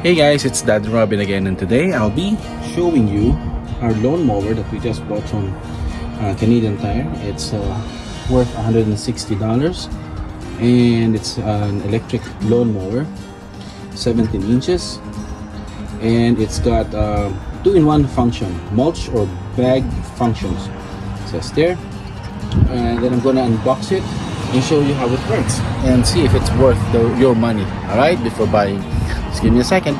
Hey guys, it's Dad Robin again, and today I'll be showing you our lawnmower that we just bought from Canadian Tire. It's worth $160 and it's an electric lawnmower, 17 inches, and it's got two-in-one function, mulch or bag functions, it says there. And then I'm gonna unbox it and show you how it works and see if it's worth your money, alright, before buying. Just give me a second.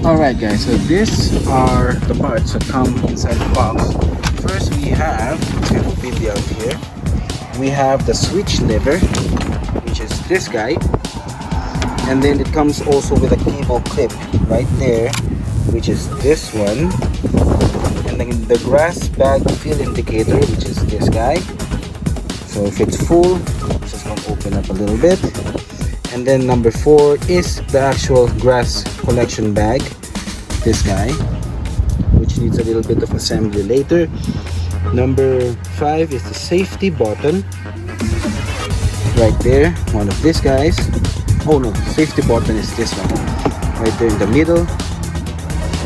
Alright guys, so these are the parts that come inside the box. First we have, let's get a video out here. We have the switch lever, which is this guy. And then it comes also with a cable clip right there, which is this one. And then the grass bag fill indicator, which is this guy. So if it's full, it's just going to open up a little bit. And then number 4 is the actual grass collection bag, this guy, which needs a little bit of assembly later. Number 5 is the safety button right there, one of these guys. Oh no, safety button is this one right there in the middle.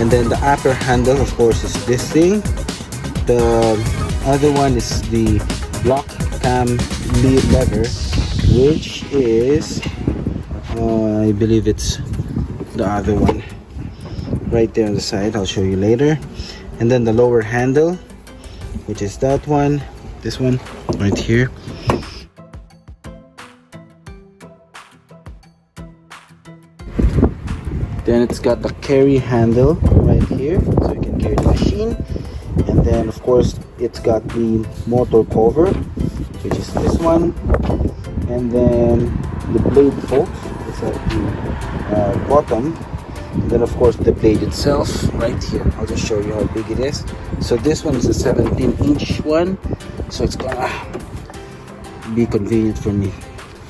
And then the upper handle, of course, is this thing. The other one is the lock cam lever, which is I believe it's the other one right there on the side. I'll show you later. And then the lower handle, which is that one, this one right here. Then it's got the carry handle right here, so you can carry the machine. And then of course it's got the motor cover, which is this one. And then the blade, folks, is at the bottom. And then of course the blade itself right here. I'll just show you how big it is. So this one is a 17-inch one, so it's gonna be convenient for me,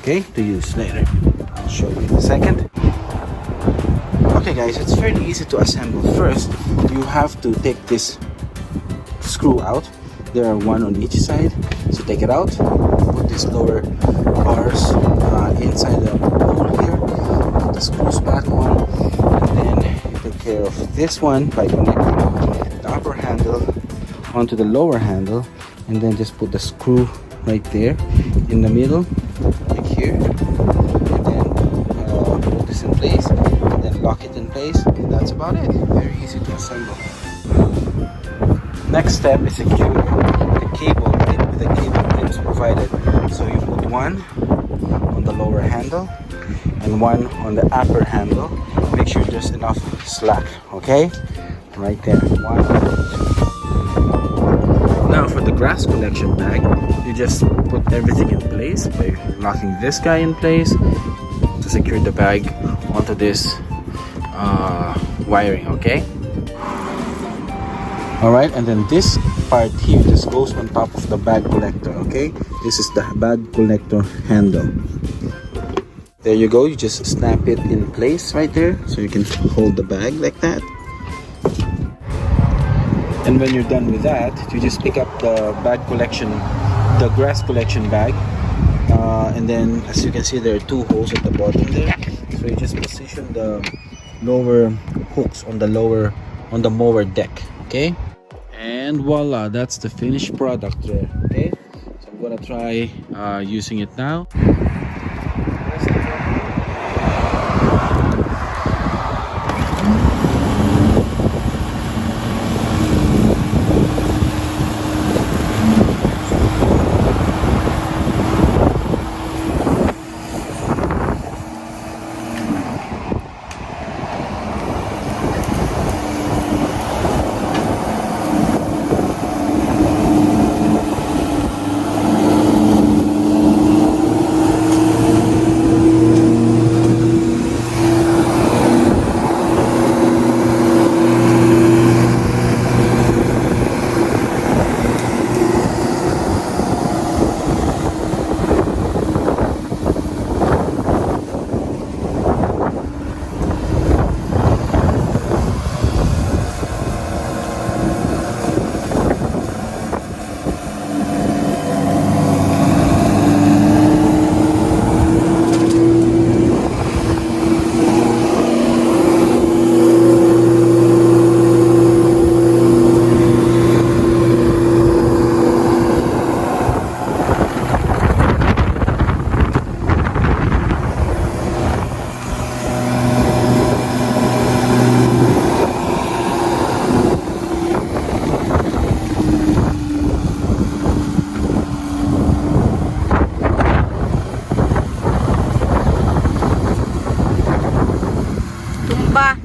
okay, to use later. I'll show you in a second. Okay guys, it's fairly easy to assemble. First, you have to take this screw out. There are one on each side, so take it out. Put these lower bars inside the hole here. Put the screws back on, and then take care of this one by connecting the upper handle onto the lower handle, and then just put the screw right there in the middle, like here, and then put this in place. Lock it in place, and that's about it. Very easy to assemble. Next step is securing the cable with the cable clips provided. So you put one on the lower handle and one on the upper handle. Make sure there's enough slack, okay? Right there. One. Now for the grass collection bag, you just put everything in place by locking this guy in place to secure the bag onto this wiring, okay? Alright, and then this part here just goes on top of the bag collector, okay? This is the bag collector handle. There you go, you just snap it in place right there so you can hold the bag like that. And when you're done with that, you just pick up the bag collection, the grass collection bag, and then as you can see there are two holes at the bottom there, so you just position the lower hooks on the mower deck, okay? And voila, that's the finished product there, okay? So I'm gonna try using it now. ba?